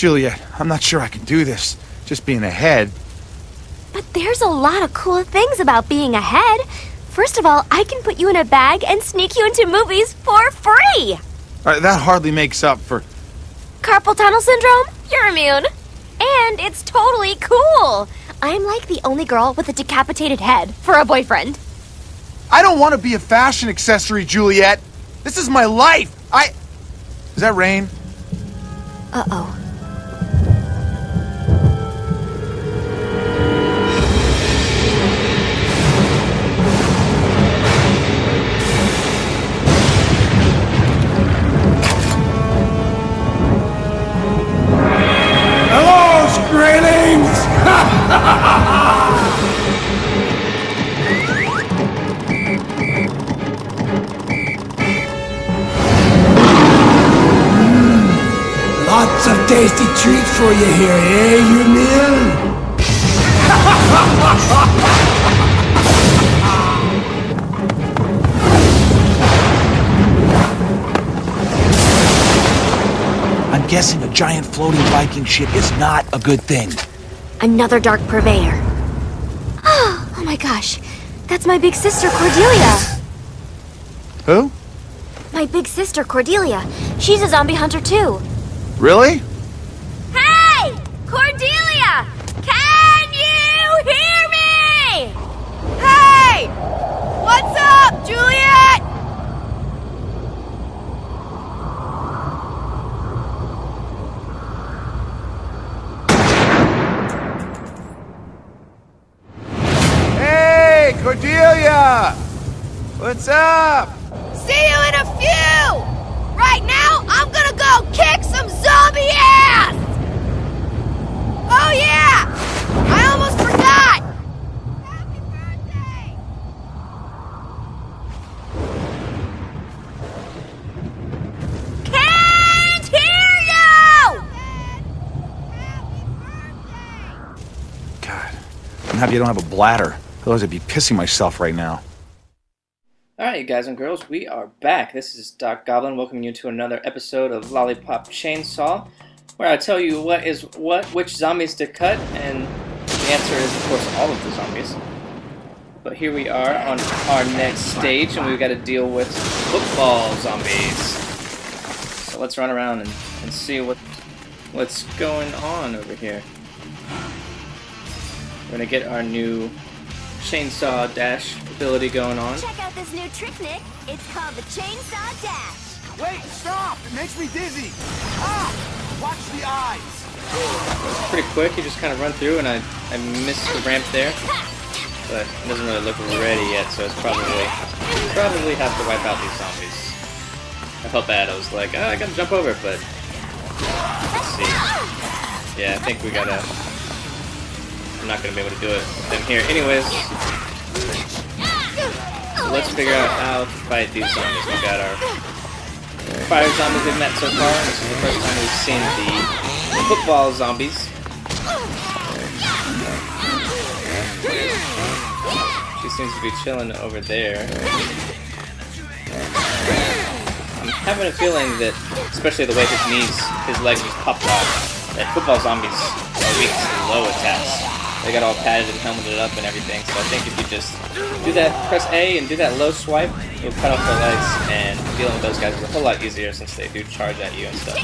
Juliet, I'm not sure I can do this. Just being ahead. But there's a lot of cool things about being ahead. First of all, I can put you in a bag and sneak you into movies for free! That hardly makes up for... Carpal tunnel syndrome? You're immune. And it's totally cool. I'm like the only girl with a decapitated head for a boyfriend. I don't want to be a fashion accessory, Juliet. This is my life. Is that rain? Uh-oh. Hello, Skraelings! Lots of tasty treats for you here, eh, you men? I'm guessing a giant floating Viking ship is not a good thing. Another dark purveyor. Oh my gosh. That's my big sister, Cordelia. Who? My big sister, Cordelia. She's a zombie hunter, too. Really? Hey! Cordelia! Can you hear me? Hey! What's up, Juliet? Hey, Cordelia! What's up? See you in a few! Right now, I'm gonna go kick some zombie ass! Oh yeah! I almost forgot! Happy birthday! Can't hear you! God, I'm happy I don't have a bladder. Otherwise I'd be pissing myself right now. Alright, you guys and girls, we are back. This is DocGoblin welcoming you to another episode of Lollipop Chainsaw, where I tell you which zombies to cut, and the answer is, of course, all of the zombies. But here we are on our next stage, and we've got to deal with football zombies. So let's run around and see what's going on over here. We're going to get our new chainsaw dash ability going on. Check out this new trick, Nick. It's called the Chainsaw Dash. Wait, stop! It makes me dizzy! Ah! Watch the eyes! It's pretty quick, you just kind of run through, and I missed the ramp there. But it doesn't really look ready yet, so it's probably have to wipe out these zombies. I felt bad, I was like, I gotta jump over, but let's see. Yeah, I think we gotta... I'm not gonna be able to do it with them here. Anyways, so let's figure out how to fight these zombies. We've got our fire zombies we've met so far. This is the first time we've seen the football zombies. She seems to be chilling over there. I'm having a feeling that, especially the way his legs just popped off, that football zombies are weak to low attacks. They got all padded and helmeted up and everything, so I think if you just do that, press A and do that low swipe, you'll cut off their legs, and dealing with those guys is a whole lot easier since they do charge at you and stuff.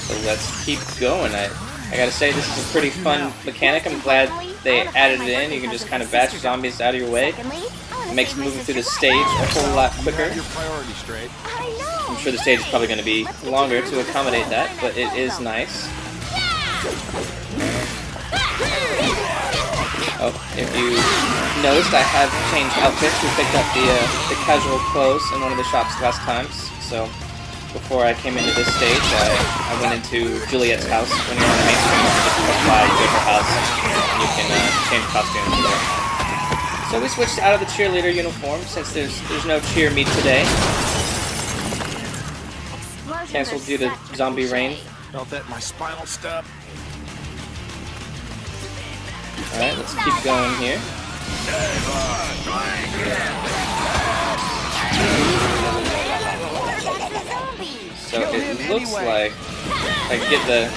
So let's keep going. I gotta say, this is a pretty fun mechanic. I'm glad they added it in. You can just kind of bash zombies out of your way. It makes moving through the stage a whole lot quicker. I'm sure the stage is probably going to be longer to accommodate that, but it is nice. Oh, if you noticed, I have changed outfits. We picked up the casual clothes in one of the shops last time. So before I came into this stage, I went into Juliet's house. When you're on the main screen, you just press Y, you go to her house, and you can change costumes there. So we switched out of the cheerleader uniform since there's no cheer meet today. Cancelled due to zombie rain. Felt that in my spinal stub. Alright, let's keep going here. So it looks like I can get the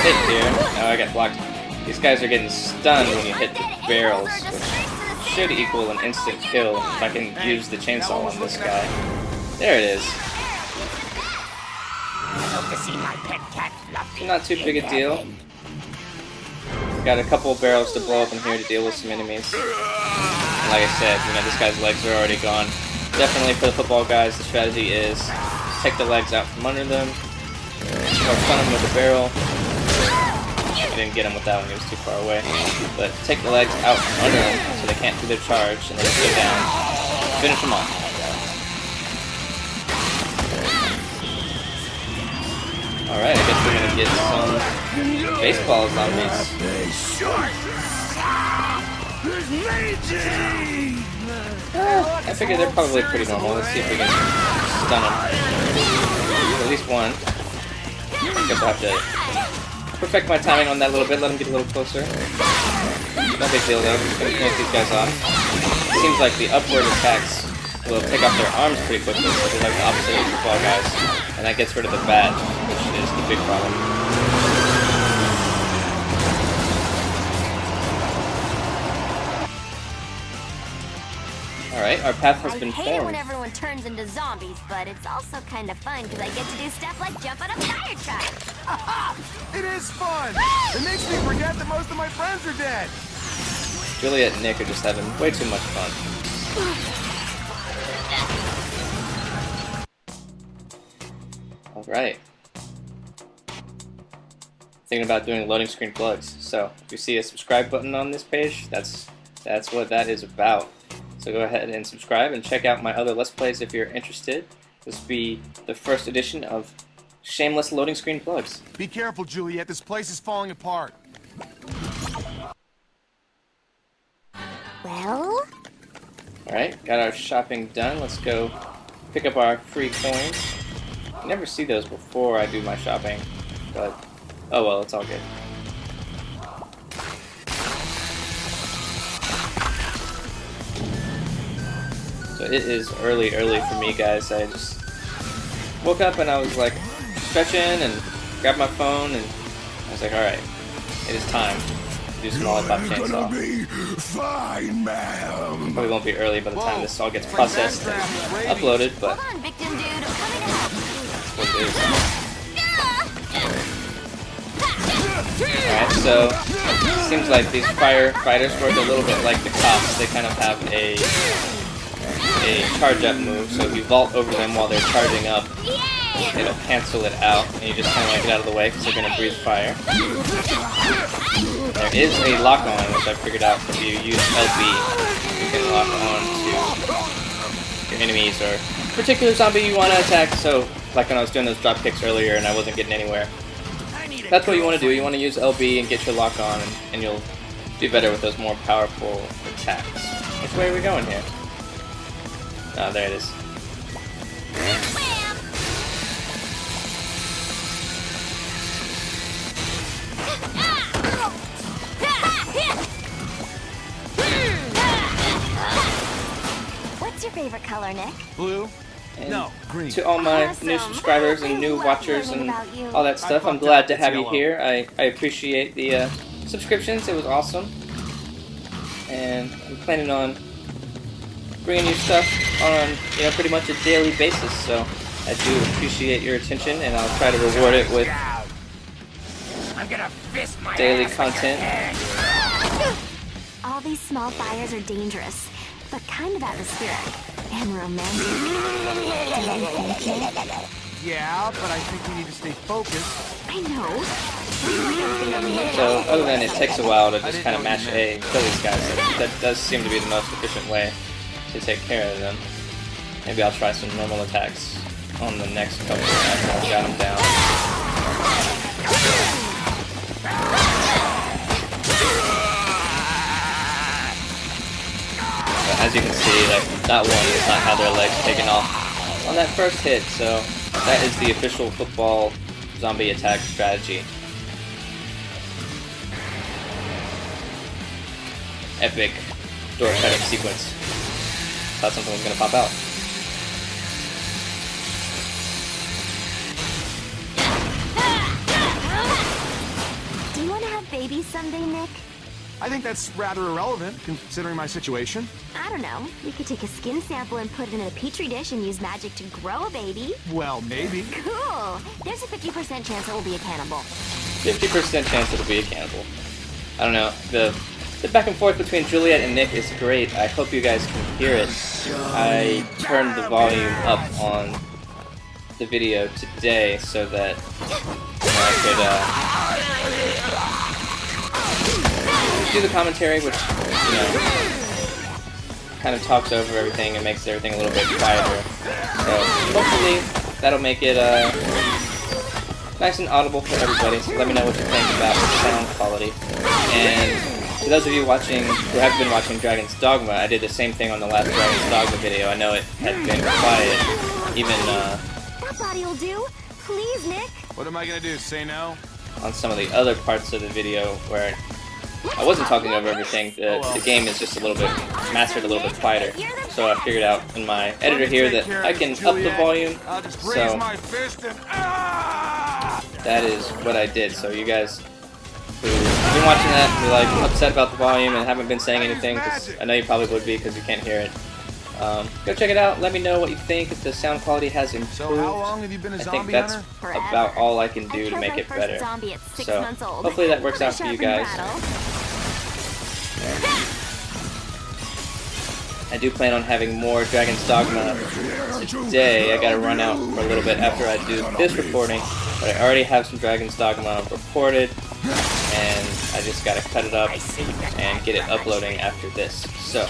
hit here. Oh, I got blocked. These guys are getting stunned when you hit the barrels, which should equal an instant kill if I can use the chainsaw on this guy. There it is. Not too big a deal. Got a couple barrels to blow up in here to deal with some enemies. And like I said, you know, this guy's legs are already gone. Definitely for the football guys, the strategy is take the legs out from under them, or stun him with a barrel. I didn't get him with that one, he was too far away. But take the legs out from under them so they can't do their charge and they just go down. Finish them off. Alright, I guess we're gonna get some baseball zombies. I figure they're probably pretty normal. Let's see if we can stun them. At least one. I guess I'll have to perfect my timing on that a little bit, let them get a little closer. No big deal though, I'm just gonna finish these guys off. It seems like the upward attacks will take off their arms pretty quickly, so they're like the opposite of the football guys. And that gets rid of the bat, which is the big problem. Alright, our path has been formed. I hate it when everyone turns into zombies, but it's also kind of fun because I get to do stuff like jump on a fire truck. It is fun! It makes me forget that most of my friends are dead! Juliet and Nick are just having way too much fun. Alright. Thinking about doing loading screen plugs. So, if you see a subscribe button on this page, that's what that is about. So go ahead and subscribe and check out my other Let's Plays if you're interested. This will be the first edition of shameless loading screen plugs. Be careful, Juliet. This place is falling apart. Well? Alright, got our shopping done. Let's go pick up our free coins. I never see those before I do my shopping, but oh well, it's all good. So it is early for me, guys. I just woke up and I was like stretching and grabbed my phone and I was like, alright, it is time to do some Lollipop chainsaw. Fine, ma'am. Probably won't be early by the time this all gets processed and uploaded, but Hold on, victim dude. I'm coming out. that's what it is. Alright, so it seems like these firefighters work a little bit like the cops. They kind of have a charge up move, so if you vault over them while they're charging up, it'll cancel it out, and you just kind of like get out of the way because they're going to breathe fire. There is a lock on, which I figured out if you use LB, you can lock on to your enemies or a particular zombie you want to attack. So, like when I was doing those drop kicks earlier and I wasn't getting anywhere, that's what you want to do. You want to use LB and get your lock on, and you'll do better with those more powerful attacks. Which way are we going here? Oh, there it is. What's your favorite color, Nick? Blue? And No, green. to all my Awesome. new subscribers and new watchers and all that stuff, I'm glad to have you here. I appreciate the subscriptions. It was awesome. And I'm planning on bringing you stuff on, you know, pretty much a daily basis. So I do appreciate your attention, and I'll try to reward it with daily content. All these small fires are dangerous, but kind of atmospheric and romantic. Yeah, but I think we need to stay focused. I know. So other than it takes a while to just kind of mash A and kill these guys, that does seem to be the most efficient way to take care of them. Maybe I'll try some normal attacks on the next couple after I've got them down. But as you can see, like, that one does not have their legs taken off on that first hit, so that is the official football zombie attack strategy. Epic door cutting sequence. Thought something was gonna pop out. babies someday, Nick? I think that's rather irrelevant, considering my situation. I don't know. We could take a skin sample and put it in a petri dish and use magic to grow a baby. Well, maybe. Cool. There's a 50% chance it will be a cannibal. 50% chance it'll be a cannibal. I don't know. The back and forth between Juliet and Nick is great. I hope you guys can hear it. I turned the volume up on the video today so that I could do the commentary, which, you know, kind of talks over everything and makes everything a little bit quieter. So hopefully that'll make it nice and audible for everybody. So let me know what you think about the sound quality. And for those of you watching who have been watching Dragon's Dogma, I did the same thing on the last Dragon's Dogma video. I know it had been quiet, even That body will do. Please, Nick. What am I gonna do, say no? on some of the other parts of the video where I wasn't talking over everything. The game is just a little bit mastered, a little bit quieter. So I figured out in my editor here that I can up the volume. So that is what I did. So you guys who've been watching that, who like upset about the volume and haven't been saying anything, because I know you probably would be because you can't hear it. Go check it out. Let me know what you think. If the sound quality has improved. So how long have you been a I think zombie that's hunter? about all I can do to make it better. So hopefully that works out for you guys. I do plan on having more Dragon's Dogma today. I gotta run out for a little bit after I do this recording, but I already have some Dragon's Dogma recorded, and I just gotta cut it up and get it uploading after this. So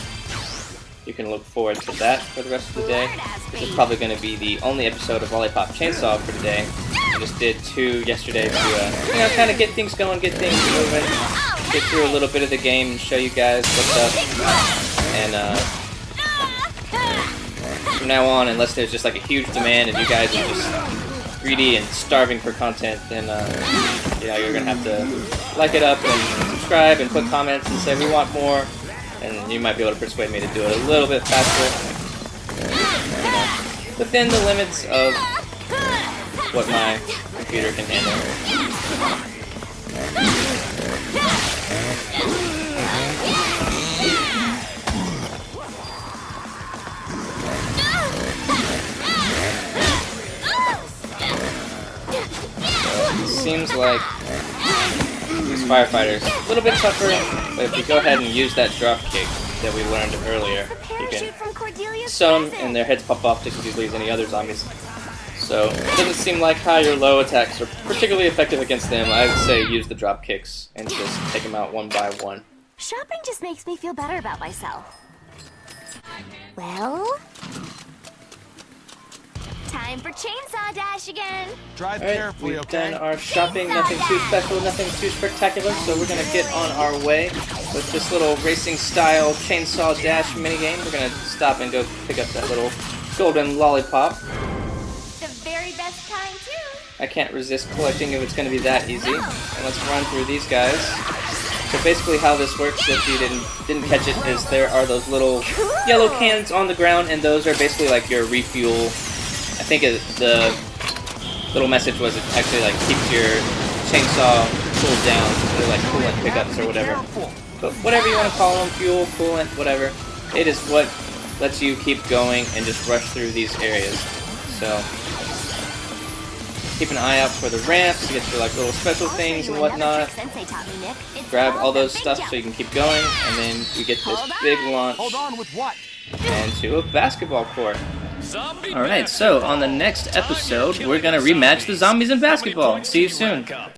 you can look forward to that for the rest of the day. This is probably going to be the only episode of Lollipop Chainsaw for today. I just did 2 yesterday to, you know, kind of get things going, get things moving, get through a little bit of the game and show you guys what's up. And from now on, unless there's just like a huge demand and you guys are just greedy and starving for content, then you know, you're going to have to like it up and subscribe and put comments and say we want more. And you might be able to persuade me to do it a little bit faster, you know, within the limits of what my computer can handle. It seems like these firefighters a little bit tougher, but if you go ahead and use that drop kick that we learned earlier, you can some and their heads pop off just as easily as any other zombies. So it doesn't seem like high or low attacks are particularly effective against them. I would say use the drop kicks and just take them out one by one. Shopping just makes me feel better about myself. Well, time for Chainsaw Dash again. Drive Alright, carefully, we've okay? done our shopping, nothing too special, nothing too spectacular, so we're going to get on our way with this little racing style Chainsaw Dash minigame. We're going to stop and go pick up that little golden lollipop. The very best kind, too. I can't resist collecting if it's going to be that easy. And let's run through these guys. So basically how this works, if you didn't catch it, is there are those little yellow cans on the ground, and those are basically like your refuel. I think the little message was it actually like keeps your chainsaw cooled down. They're like coolant pickups or whatever. But whatever you want to call them, fuel, coolant, whatever. It is what lets you keep going and just rush through these areas. So keep an eye out for the ramps to get your like little special things and whatnot. Grab all those stuff so you can keep going, and then we get this big launch Hold on, with what? into a basketball court. Alright, so on the next episode, we're going to rematch the zombies in basketball. See you soon.